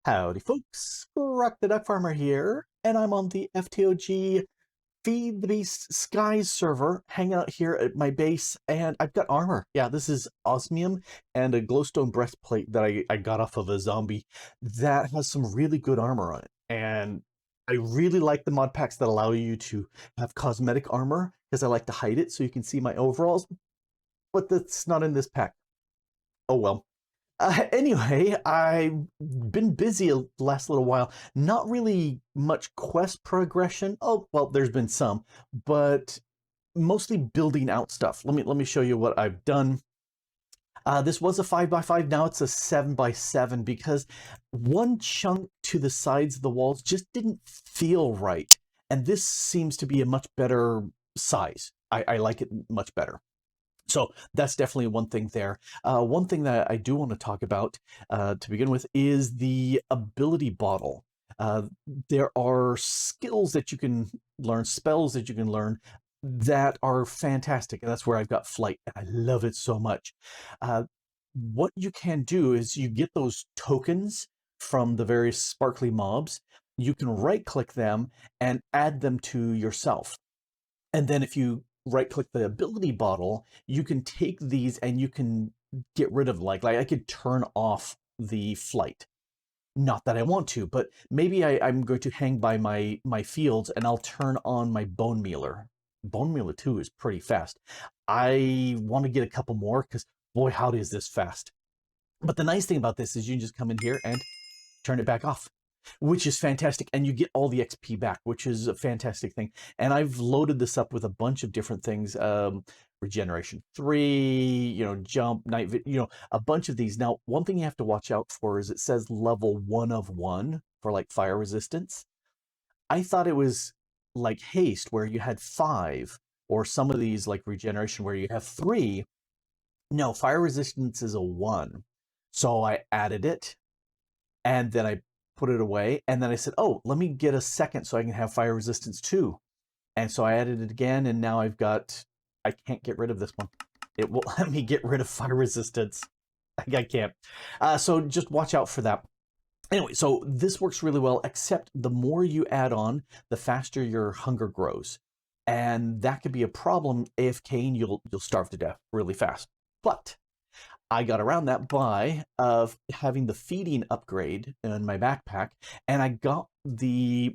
Howdy folks, Grok the DuckFarmer here, and I'm on the FTOG FTB Skies server, hanging out here at my base, and I've got armor. Yeah, this is osmium and a glowstone breastplate that I got off of a zombie that has some really good armor on it. And I really like the mod packs that allow you to have cosmetic armor, because I like to hide it so you can see my overalls, but that's not in this pack. Oh well. Anyway, I've been busy the last little while. Not really much quest progression. Oh, well, there's been some, but mostly building out stuff. Let me show you what I've done. This was a 5x5. Now it's a 7x7 because one chunk to the sides of the walls just didn't feel right, and this seems to be a much better size. I like it much better. So that's definitely one thing there. One thing that I do want to talk about to begin with is the ability bottle. There are skills that you can learn, spells that you can learn that are fantastic. And that's where I've got flight. I love it so much. What you can do is you get those tokens from the various sparkly mobs. You can right click them and add them to yourself. And then if you right click the ability bottle, you can take these and you can get rid of like I could turn off the flight. Not that I want to, but maybe I'm going to hang by my fields and I'll turn on my bone mealer. Bone mealer 2 is pretty fast. I want to get a couple more because boy, howdy is this fast. But the nice thing about this is you can just come in here and turn it back off, which is fantastic. And you get all the XP back, which is a fantastic thing. And I've loaded this up with a bunch of different things. Regeneration 3, jump, night, a bunch of these. Now, one thing you have to watch out for is it says level 1 of 1 for like fire resistance. I thought it was like haste where you had 5, or some of these like regeneration where you have 3. No, fire resistance is a 1. So I added it and then I put it away, and then I said, oh, let me get a second so I can have fire resistance 2. And so I added it again, and now I can't get rid of this one. It will let me get rid of fire resistance. I can't. So just watch out for that. Anyway, so this works really well, except the more you add on, the faster your hunger grows. And that could be a problem. AFK and you'll starve to death really fast. But I got around that by having the feeding upgrade in my backpack, and I got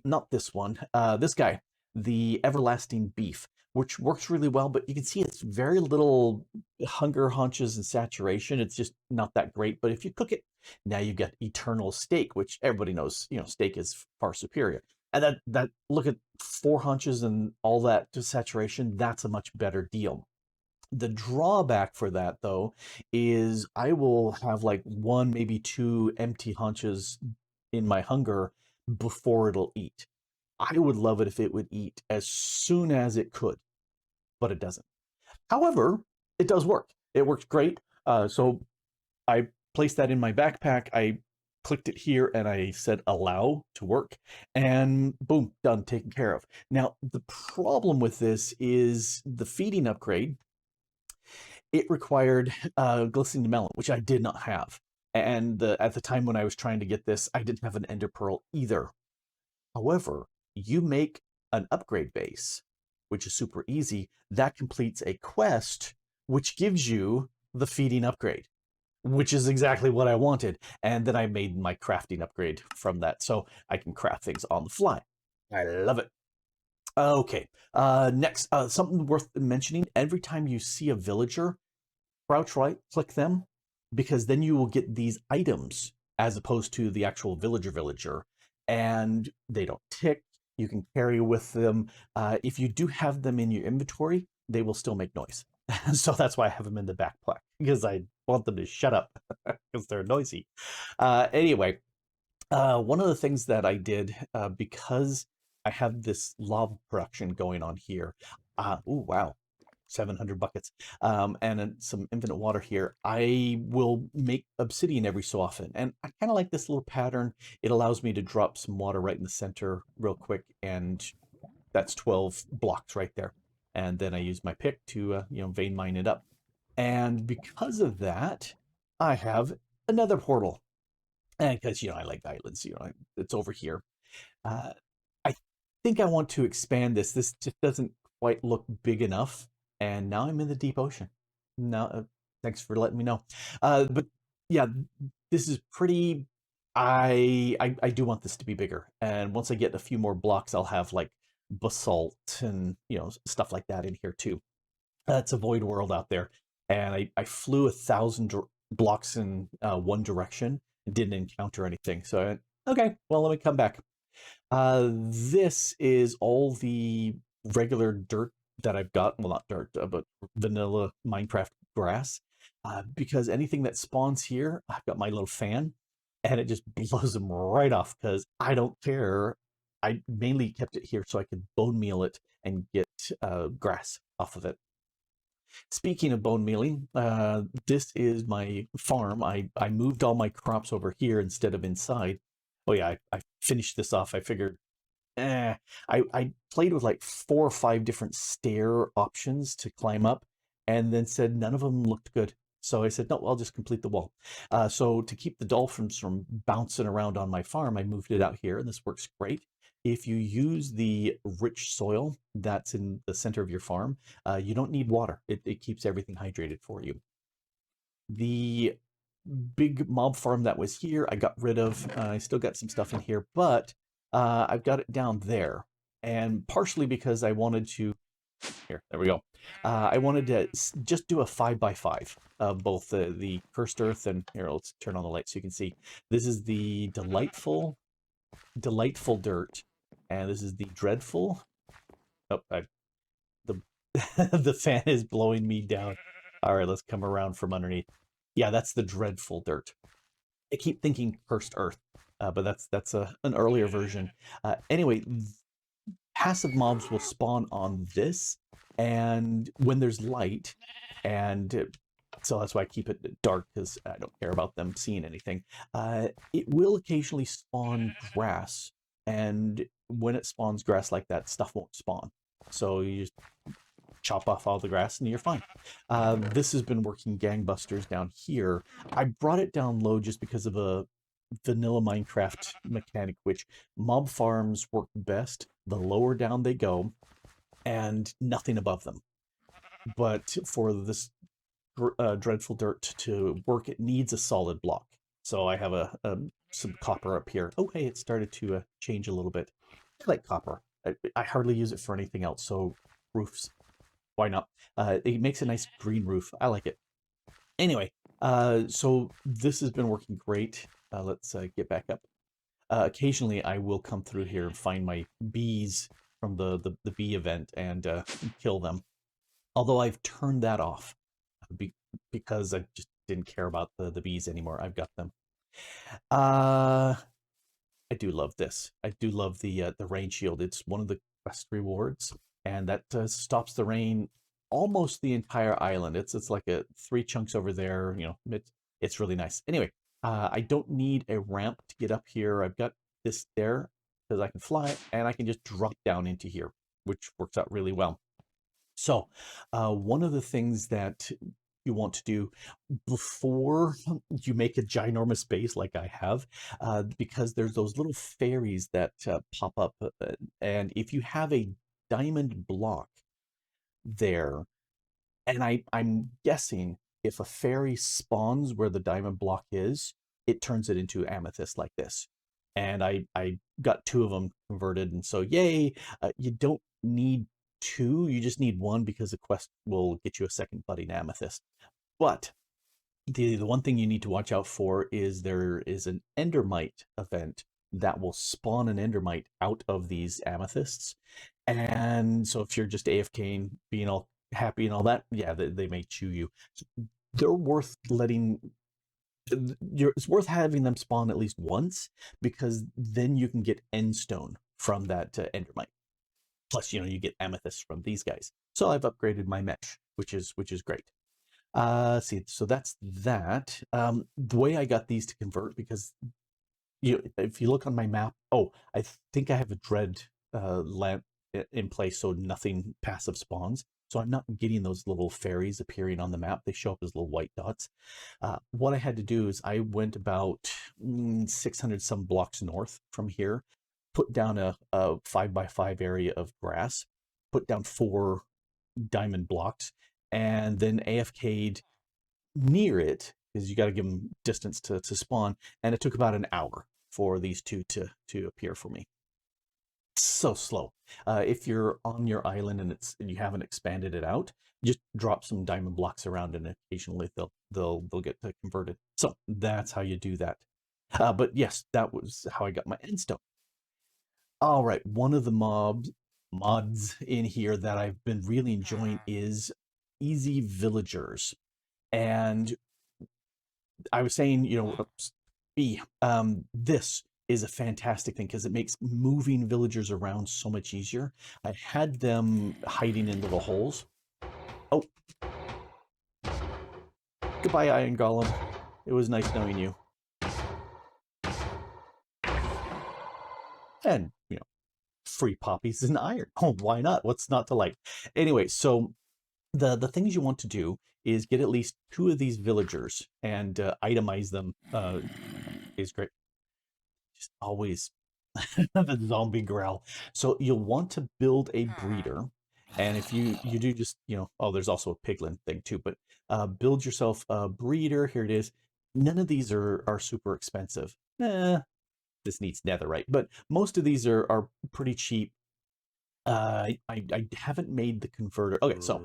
not this one, this guy, the everlasting beef, which works really well, but you can see it's very little hunger haunches and saturation. It's just not that great. But if you cook it, now you get eternal steak, which everybody knows, steak is far superior. And that look at 4 haunches and all that to saturation, that's a much better deal. The drawback for that, though, is I will have like 1, maybe 2 empty haunches in my hunger before it'll eat. I would love it if it would eat as soon as it could, but it doesn't. However, it does work. It works great. So I placed that in my backpack. I clicked it here and I said allow to work, and boom, done, taken care of. Now, the problem with this is the feeding upgrade. It required glistening melon, which I did not have. And at the time when I was trying to get this, I didn't have an ender pearl either. However, you make an upgrade base, which is super easy. That completes a quest, which gives you the feeding upgrade, which is exactly what I wanted. And then I made my crafting upgrade from that, so I can craft things on the fly. I love it. Okay, next, something worth mentioning. Every time you see a villager, crouch right, click them, because then you will get these items as opposed to the actual villager, and they don't tick. You can carry with them. If you do have them in your inventory, they will still make noise. So that's why I have them in the backpack, because I want them to shut up because they're noisy. Anyway, one of the things that I did, because I have this lava production going on here. Oh, wow. 700 buckets, and some infinite water here. I will make obsidian every so often, and I kind of like this little pattern. It allows me to drop some water right in the center real quick, and that's 12 blocks right there. And then I use my pick to vein mine it up. And because of that, I have another portal. and because I like islands, it's over here. Uh, I think I want to expand this. This just doesn't quite look big enough, and now I'm in the deep ocean. Now, thanks for letting me know. But yeah, this is pretty. I do want this to be bigger, and once I get a few more blocks, I'll have like basalt and stuff like that in here too. It's a void world out there, and I flew 1,000 blocks in one direction and didn't encounter anything. So I went, okay, well let me come back. This is all the regular dirt that I've got. Well, not dirt, but vanilla Minecraft grass. Because anything that spawns here, I've got my little fan, and it just blows them right off because I don't care. I mainly kept it here so I could bone meal it and get grass off of it. Speaking of bone mealing, this is my farm. I moved all my crops over here instead of inside. Oh yeah, I finished this off. I figured, eh, I played with like 4 or 5 different stair options to climb up, and then said none of them looked good. So I said, no, I'll just complete the wall. So to keep the dolphins from bouncing around on my farm, I moved it out here, and this works great. If you use the rich soil that's in the center of your farm, you don't need water. It keeps everything hydrated for you. The big mob farm that was here, I got rid of. I still got some stuff in here, but I've got it down there. And partially because I wanted to, there we go. I wanted to just do a 5x5 of both the cursed earth and here, let's turn on the light so you can see. This is the delightful dirt, and this is the dreadful. Oh, the the fan is blowing me down. All right, let's come around from underneath. Yeah, that's the dreadful dirt. I keep thinking cursed earth, but that's an earlier version. Anyway, passive mobs will spawn on this, and when there's light, and so that's why I keep it dark because I don't care about them seeing anything. It will occasionally spawn grass, and when it spawns grass like that, stuff won't spawn. So you just chop off all the grass and you're fine. This has been working gangbusters down here. I brought it down low just because of a vanilla Minecraft mechanic, which mob farms work best the lower down they go and nothing above them. But for this dreadful dirt to work, it needs a solid block. So I have some copper up here. Oh, hey, it started to change a little bit. I like copper. I hardly use it for anything else. So roofs, why not? It makes a nice green roof. I like it. Anyway, so this has been working great. Let's get back up. Occasionally, I will come through here and find my bees from the bee event and kill them. Although I've turned that off because I just didn't care about the bees anymore. I've got them. I do love this. I do love the rain shield. It's one of the quest rewards, and that stops the rain almost the entire island. It's like 3 chunks over there. It's really nice. Anyway, I don't need a ramp to get up here. I've got this there because I can fly, and I can just drop down into here, which works out really well. So, one of the things that you want to do before you make a ginormous base like I have, because there's those little fairies that pop up, and if you have a diamond block there, and I'm guessing if a fairy spawns where the diamond block is, it turns it into amethyst like this. And I got 2 of them converted, and so yay! You don't need 2, you just need 1 because the quest will get you a second budding amethyst. But the one thing you need to watch out for is there is an endermite event that will spawn an endermite out of these amethysts. And so if you're just AFKing, being all happy and all that, yeah, they may chew you. They're worth letting it's worth having them spawn at least once, because then you can get endstone from that endermite. Plus, you get amethyst from these guys. So I've upgraded my mesh, which is great. See, so that's that. The way I got these to convert, because if you look on my map, oh, I think I have a dread lamp in place, so nothing passive spawns. So I'm not getting those little fairies appearing on the map. They show up as little white dots. What I had to do is I went about 600 some blocks north from here, put down a 5x5 area of grass, put down 4 diamond blocks, and then AFK'd near it, because you got to give them distance to spawn, and it took about an hour for these two to appear for me. So slow. If you're on your island and you haven't expanded it out, just drop some diamond blocks around, and occasionally they'll get converted. So that's how you do that. But yes, that was how I got my endstone. All right, one of the mods in here that I've been really enjoying is easy villagers. And I was saying, this is a fantastic thing because it makes moving villagers around so much easier. I had them hiding in little holes. Oh, goodbye, Iron Golem. It was nice knowing you. And, free poppies and iron. Oh, why not? What's not to like? Anyway, so the things you want to do is get at least 2 of these villagers and itemize them. Is great. Just always the zombie growl. So you'll want to build a breeder, and if you do just oh, there's also a piglin thing too, but build yourself a breeder. Here it is. None of these are super expensive. This needs netherite, but most of these are pretty cheap. I haven't made the converter. Okay, so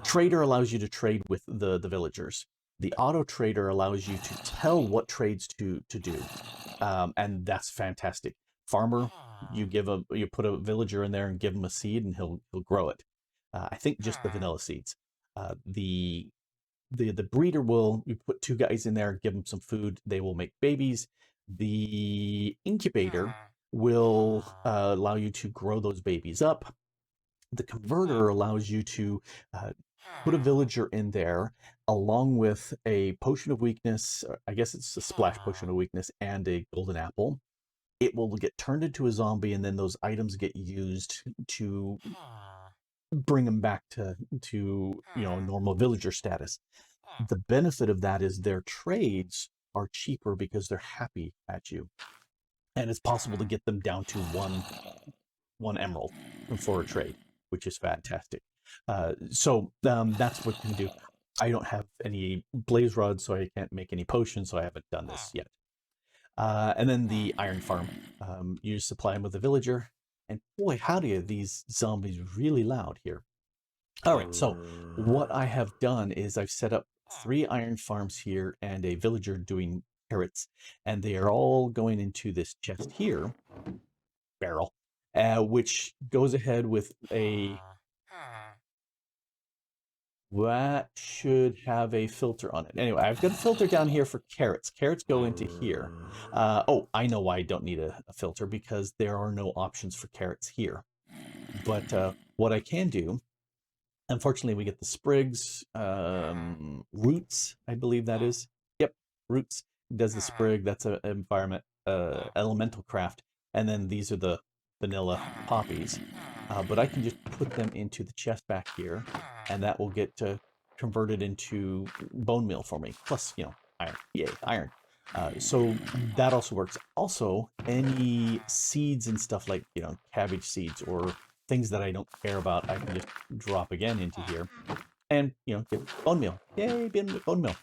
trader allows you to trade with the villagers. The auto trader allows you to tell what trades to do, and that's fantastic. Farmer, you put a villager in there and give him a seed, and he'll grow it. I think just the vanilla seeds. The breeder you put 2 guys in there, give them some food, they will make babies. The incubator will allow you to grow those babies up. The converter allows you to put a villager in there along with a potion of weakness. I guess it's a splash potion of weakness and a golden apple. It will get turned into a zombie, and then those items get used to bring them back to normal villager status. The benefit of that is their trades are cheaper because they're happy at you, and it's possible to get them down to one emerald for a trade, which is fantastic. So that's what you can do. I don't have any blaze rods, so I can't make any potions, so I haven't done this yet. And then the iron farm. You just supply them with a villager, and boy, howdy are these zombies really loud here. All right, so what I have done is I've set up 3 iron farms here and a villager doing carrots, and they are all going into this chest here, barrel, which goes ahead with that should have a filter on it. Anyway, I've got a filter down here for carrots. Carrots go into here. Oh, I know why I don't need a filter, because there are no options for carrots here. But what I can do, unfortunately, we get the sprigs, roots, I believe that is. Yep, roots does the sprig. That's an environment, elemental craft. And then these are the vanilla poppies. But I can just put them into the chest back here, and that will get converted into bone meal for me. Plus, iron. Yay, iron. So that also works. Also, any seeds and stuff like, cabbage seeds or things that I don't care about, I can just drop again into here and, get bone meal. Yay, bone meal.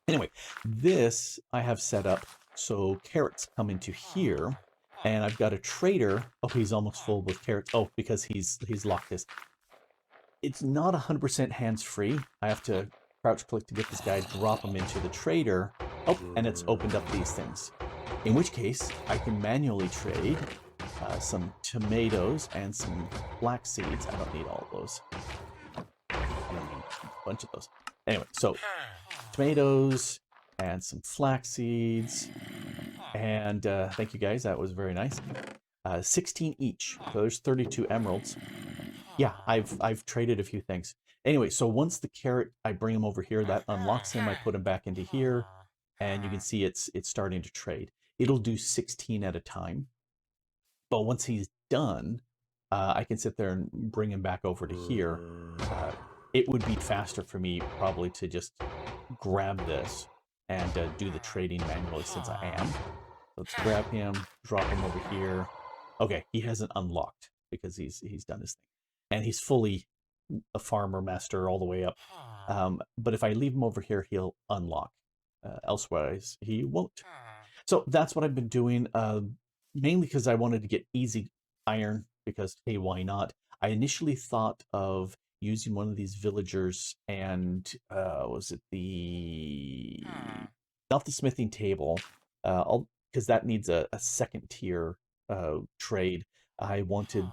Anyway, this I have set up so carrots come into here, and I've got a trader. Oh, he's almost full with carrots. Oh, because he's locked this. It's not 100% hands-free. I have to crouch click to get this guy, drop him into the trader. Oh, and it's opened up these things. In which case, I can manually trade some tomatoes and some flax seeds. I don't need all of those. I don't need a bunch of those. Anyway, so tomatoes and some flax seeds. And thank you guys, that was very nice. 16 each, so there's 32 emeralds. Yeah, I've traded a few things. Anyway, so once the carrot, I bring him over here, that unlocks him. I put him back into here, and you can see it's starting to trade. It'll do 16 at a time. But once he's done, I can sit there and bring him back over to here. it would be faster for me probably to just grab this and do the trading manually since I am. Let's grab him, drop him over here. Okay, he hasn't unlocked because he's done his thing. And he's fully a farmer master all the way up. But if I leave him over here, he'll unlock. Elsewise, he won't. So that's what I've been doing, mainly because I wanted to get easy iron because, hey, why not? I initially thought of using one of these villagers and, was it not the smithing table, because that needs a second tier trade. I wanted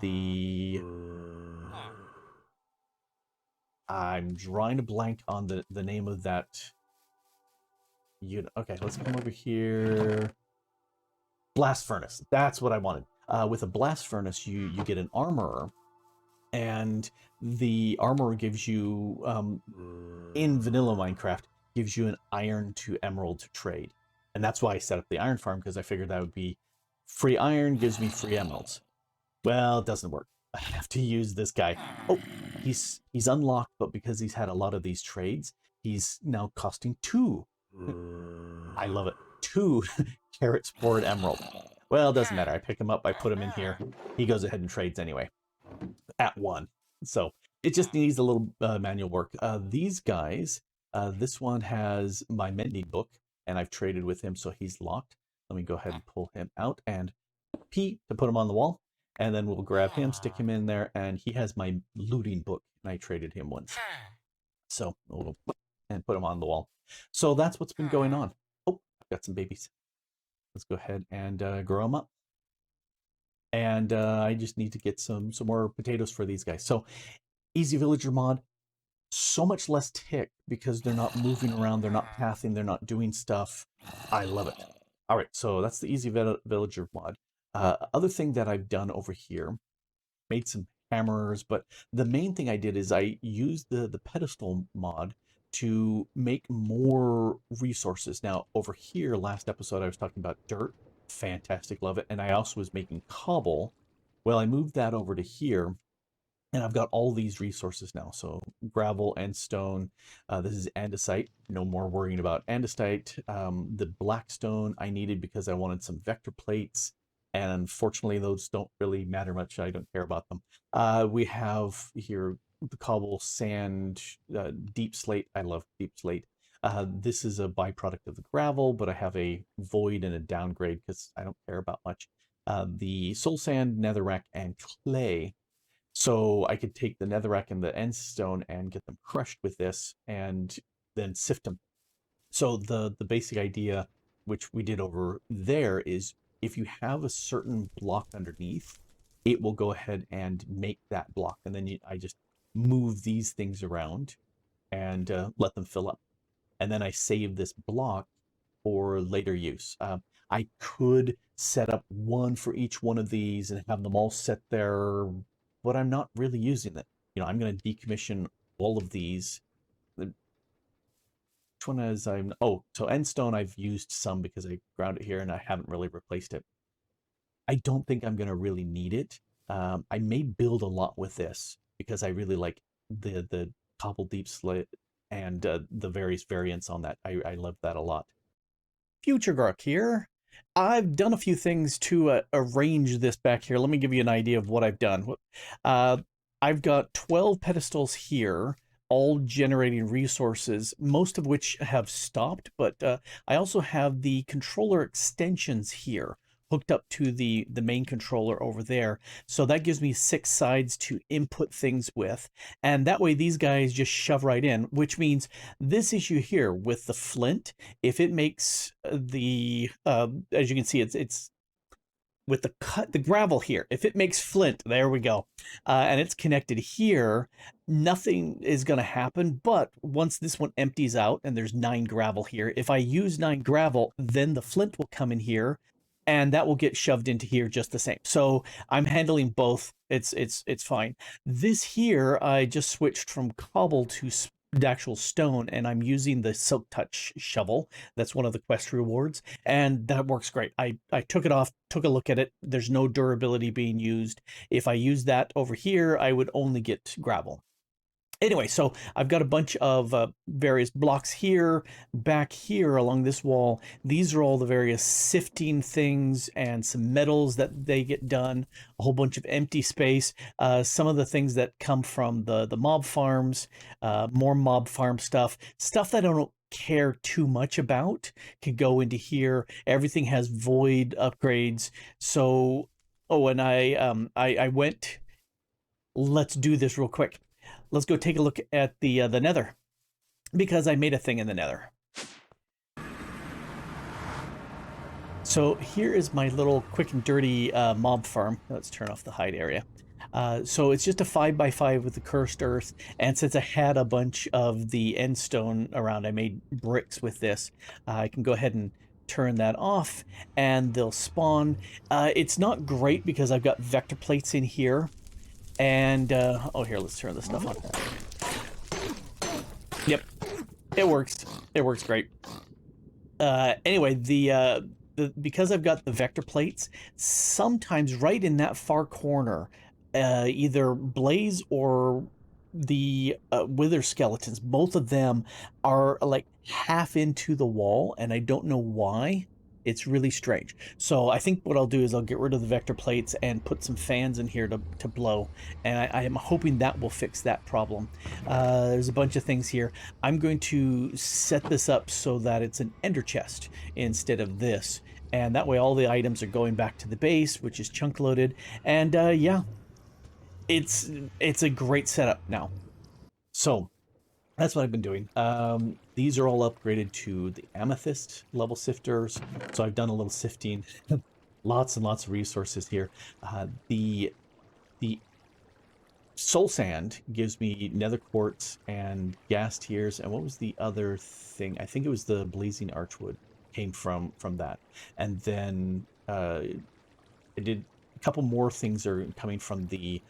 I'm drawing a blank on the name of that unit. Okay, let's come over here. Blast furnace. That's what I wanted. With a blast furnace, you get an armorer, and the armorer gives you, in vanilla Minecraft, gives you an iron to emerald to trade. And that's why I set up the iron farm, because I figured that would be free iron gives me free emeralds. Well, it doesn't work. I have to use this guy. Oh, he's unlocked, but because he's had a lot of these trades, he's now costing 2. I love it. 2 carrots for an emerald. Well, it doesn't matter. I pick him up, I put him in here. He goes ahead and trades anyway. At 1. So it just needs a little manual work. These guys, this one has my mending book, and I've traded with him, so he's locked. Let me go ahead and pull him out and P to put him on the wall. And then we'll grab him, stick him in there, and he has my looting book, and I traded him once. So we'll and put him on the wall. So that's what's been going on. Oh, I've got some babies. Let's go ahead and grow them up. And I just need to get some more potatoes for these guys. So easy villager mod, so much less tick because they're not moving around, they're not pathing, they're not doing stuff. I love it. All right, so that's the easy villager mod. Other thing that I've done over here, made some hammers, but the main thing I did is I used the pedestal mod to make more resources. Now over here, last episode I was talking about dirt. Fantastic, love it. And I also was making cobble. Well, I moved that over to here, and I've got all these resources now. So gravel and stone. This is andesite. No more worrying about andesite. The black stone I needed because I wanted some vector plates, and unfortunately those don't really matter much. I don't care about them. We have here the cobble, sand, deep slate. I love deep slate. This is a byproduct of the gravel, but I have a void and a downgrade because I don't care about much. The soul sand, netherrack, and clay. So I could take the netherrack and the end stone and get them crushed with this and then sift them. So the basic idea, which we did over there, is if you have a certain block underneath, it will go ahead and make that block. And then I just move these things around and let them fill up. And then I save this block for later use. I could set up one for each one of these and have them all set there, but I'm not really using it. You know, I'm going to decommission all of these. Which one is so endstone I've used some because I ground it here and I haven't really replaced it. I don't think I'm going to really need it. I may build a lot with this because I really like the cobble deep slit and the various variants on that. I love that a lot. Future Grok here. I've done a few things to arrange this back here. Let me give you an idea of what I've done. I've got 12 pedestals here, all generating resources, most of which have stopped, but I also have the controller extensions here hooked up to the main controller over there. So that gives me 6 sides to input things with. And that way these guys just shove right in, which means this issue here with the flint, if it makes the, as you can see, it's with the gravel here, if it makes flint, there we go, and it's connected here, nothing is going to happen. But once this one empties out and there's 9 gravel here, if I use 9 gravel, then the flint will come in here and that will get shoved into here just the same. So I'm handling both. It's fine. This here, I just switched from cobble to actual stone, and I'm using the Silk Touch shovel. That's one of the quest rewards, and that works great. I took it off, took a look at it. There's no durability being used. If I use that over here, I would only get gravel. Anyway, so I've got a bunch of various blocks here, back here along this wall. These are all the various sifting things and some metals that they get done, a whole bunch of empty space. Some of the things that come from the mob farms, more mob farm stuff that I don't care too much about can go into here. Everything has void upgrades. So, oh, and I went, let's do this real quick. Let's go take a look at the nether, because I made a thing in the nether. So here is my little quick and dirty mob farm. Let's turn off the hide area. So it's just a 5x5 with the cursed earth, and since I had a bunch of the end stone around, I made bricks with this. I can go ahead and turn that off and they'll spawn. It's not great because I've got vector plates in here. And, oh, here, let's turn this stuff on. Yep, it works. It works great. Anyway, because I've got the vector plates, sometimes right in that far corner, either Blaze or the Wither skeletons, both of them are like half into the wall, and I don't know why. It's really strange. So I think what I'll do is I'll get rid of the vector plates and put some fans in here to blow. And I am hoping that will fix that problem. There's a bunch of things here. I'm going to set this up so that it's an ender chest instead of this. And that way all the items are going back to the base, which is chunk loaded. And yeah, it's a great setup now. So that's what I've been doing. These are all upgraded to the Amethyst level sifters. So I've done a little sifting. Lots and lots of resources here. The soul sand gives me nether quartz and gas tears. And what was the other thing? I think it was the blazing archwood came from that. And then I did a couple more things are coming from the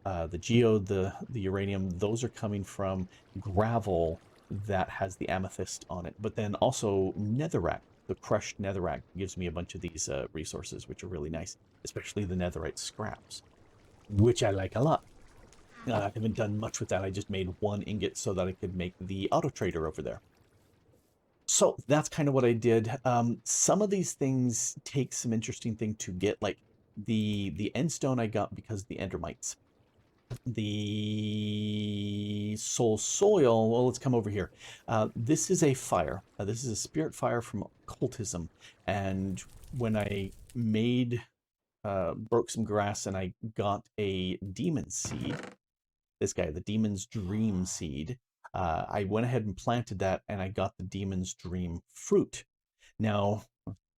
geode, the uranium. Those are coming from gravel that has the amethyst on it. But then also netherrack, the crushed netherrack gives me a bunch of these resources, which are really nice, especially the netherite scraps, which I like a lot. I haven't done much with that. I just made one ingot so that I could make the auto trader over there. So that's kind of what I did. Some of these things take some interesting thing to get, like the end stone I got because of the endermites. The soul soil, well, let's come over here. This is a fire. This is a spirit fire from occultism. And when I made, broke some grass and I got a demon seed, this guy, the demon's dream seed, I went ahead and planted that and I got the demon's dream fruit. Now,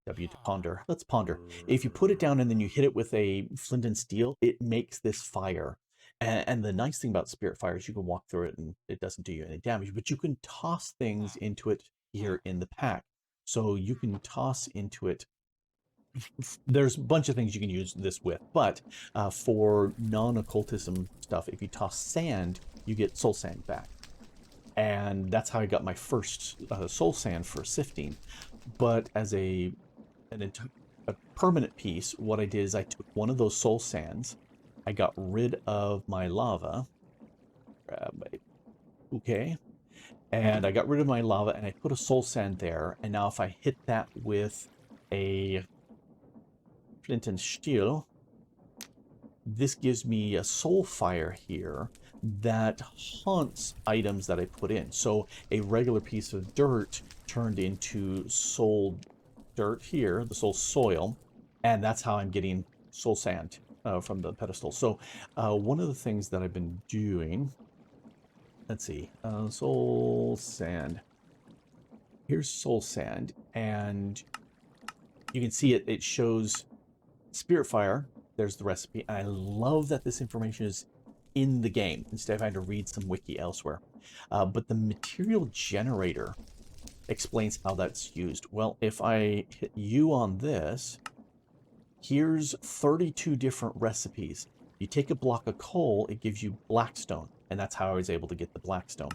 W to ponder. Let's ponder. If you put it down and then you hit it with a flint and steel, it makes this fire. And the nice thing about spirit fire is you can walk through it and it doesn't do you any damage, but you can toss things into it here in the pack. So you can toss into it. There's a bunch of things you can use this with, but for non-occultism stuff, if you toss sand, you get soul sand back. And that's how I got my first soul sand for sifting. But as a permanent piece, what I did is I took one of those soul sands, I got rid of my lava. Okay. And I got rid of my lava and I put a soul sand there. And now if I hit that with a flint and steel, this gives me a soul fire here that haunts items that I put in. So a regular piece of dirt turned into soul dirt here, the soul soil. And that's how I'm getting soul sand. From the pedestal. So one of the things that I've been doing, let's see, soul sand. Here's soul sand, and you can see it shows spirit fire. There's the recipe, and I love that this information is in the game instead of having to read some wiki elsewhere. But the material generator explains how that's used. Well, if I hit U on this, here's 32 different recipes. You take a block of coal, it gives you blackstone, and that's how I was able to get the blackstone.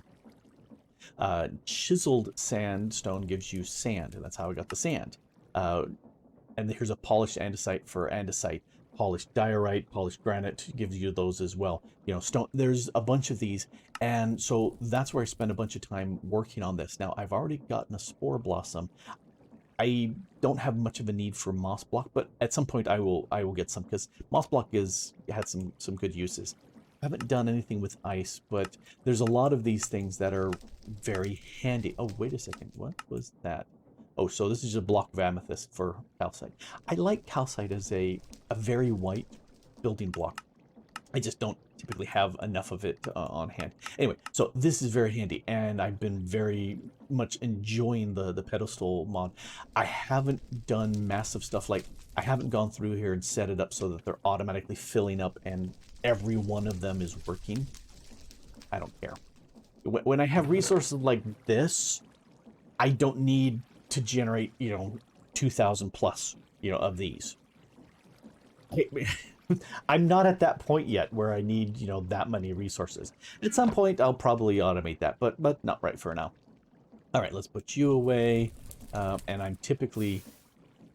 Chiseled sandstone gives you sand, and that's how I got the sand. And here's a polished andesite for andesite. polished diorite, polished granite gives you those as well. You know, stone, there's a bunch of these. And so that's where I spend a bunch of time working on this. Now, I've already gotten a spore blossom. I don't have much of a need for moss block, but at some point I will get some, because moss block had some good uses. I haven't done anything with ice, but there's a lot of these things that are very handy. Oh, wait a second. What was that? Oh, so this is a block of amethyst for calcite. I like calcite as a very white building block. I just don't typically have enough of it on hand. Anyway, so this is very handy, and I've been very much enjoying the pedestal mod. I haven't done massive stuff, like I haven't gone through here and set it up so that they're automatically filling up and every one of them is working. I don't care. When I have resources like this, I don't need to generate, 2,000 plus, of these. I'm not at that point yet where I need, that many resources. At some point, I'll probably automate that, but not right for now. All right, let's put you away. And I'm typically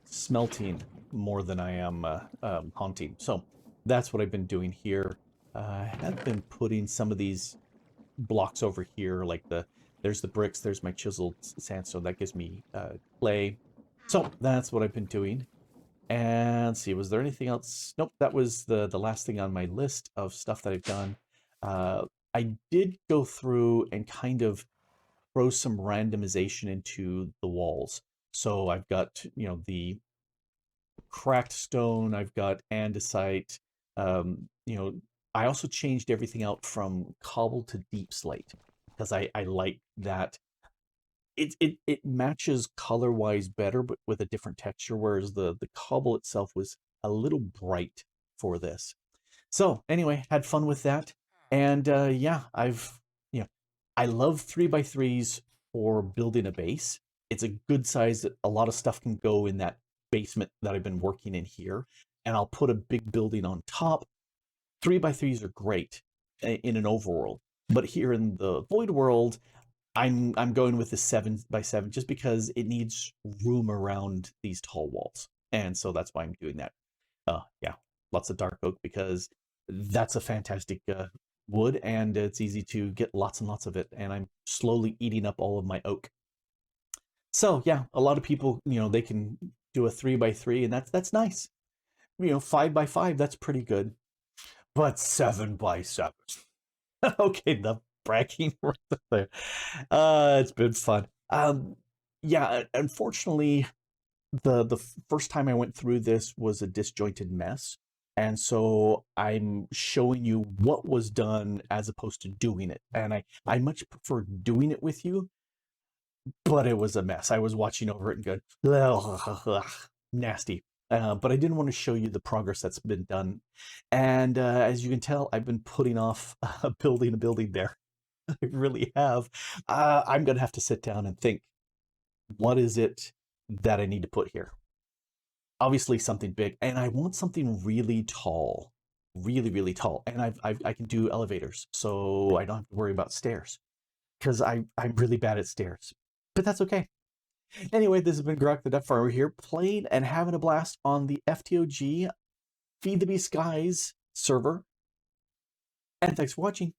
smelting more than I am haunting. So that's what I've been doing here. I have been putting some of these blocks over here, like there's the bricks, there's my chiseled sandstone. That gives me clay. So that's what I've been doing. And see, was there anything else? Nope, that was the last thing on my list of stuff that I've done. I did go through and kind of throw some randomization into the walls. So I've got, the cracked stone, I've got andesite. I also changed everything out from cobble to deep slate because I like that. It matches color-wise better, but with a different texture, whereas the cobble itself was a little bright for this. So anyway, had fun with that. And yeah, I love 3x3s for building a base. It's a good size that a lot of stuff can go in that basement that I've been working in here. And I'll put a big building on top. 3x3s are great in an overworld. But here in the void world, I'm going with the 7x7 just because it needs room around these tall walls. And so that's why I'm doing that. Yeah, lots of dark oak because that's a fantastic wood, and it's easy to get lots and lots of it. And I'm slowly eating up all of my oak. So yeah, a lot of people, they can do a 3x3, and that's nice. 5x5, that's pretty good. But 7x7. Okay, the bragging right there. It's been fun. Yeah, unfortunately, the first time I went through this was a disjointed mess. And so I'm showing you what was done as opposed to doing it. And I much prefer doing it with you, but it was a mess. I was watching over it and going, ugh, nasty. But I didn't want to show you the progress that's been done. And as you can tell, I've been putting off building a building there. I really have. I'm going to have to sit down and think, what is it that I need to put here? Obviously something big, and I want something really tall, really, really tall. And I can do elevators, so I don't have to worry about stairs, because I'm really bad at stairs. But that's okay. Anyway, this has been Grok the DuckFarmer here, playing and having a blast on the FTOG FTB Skies server. And thanks for watching.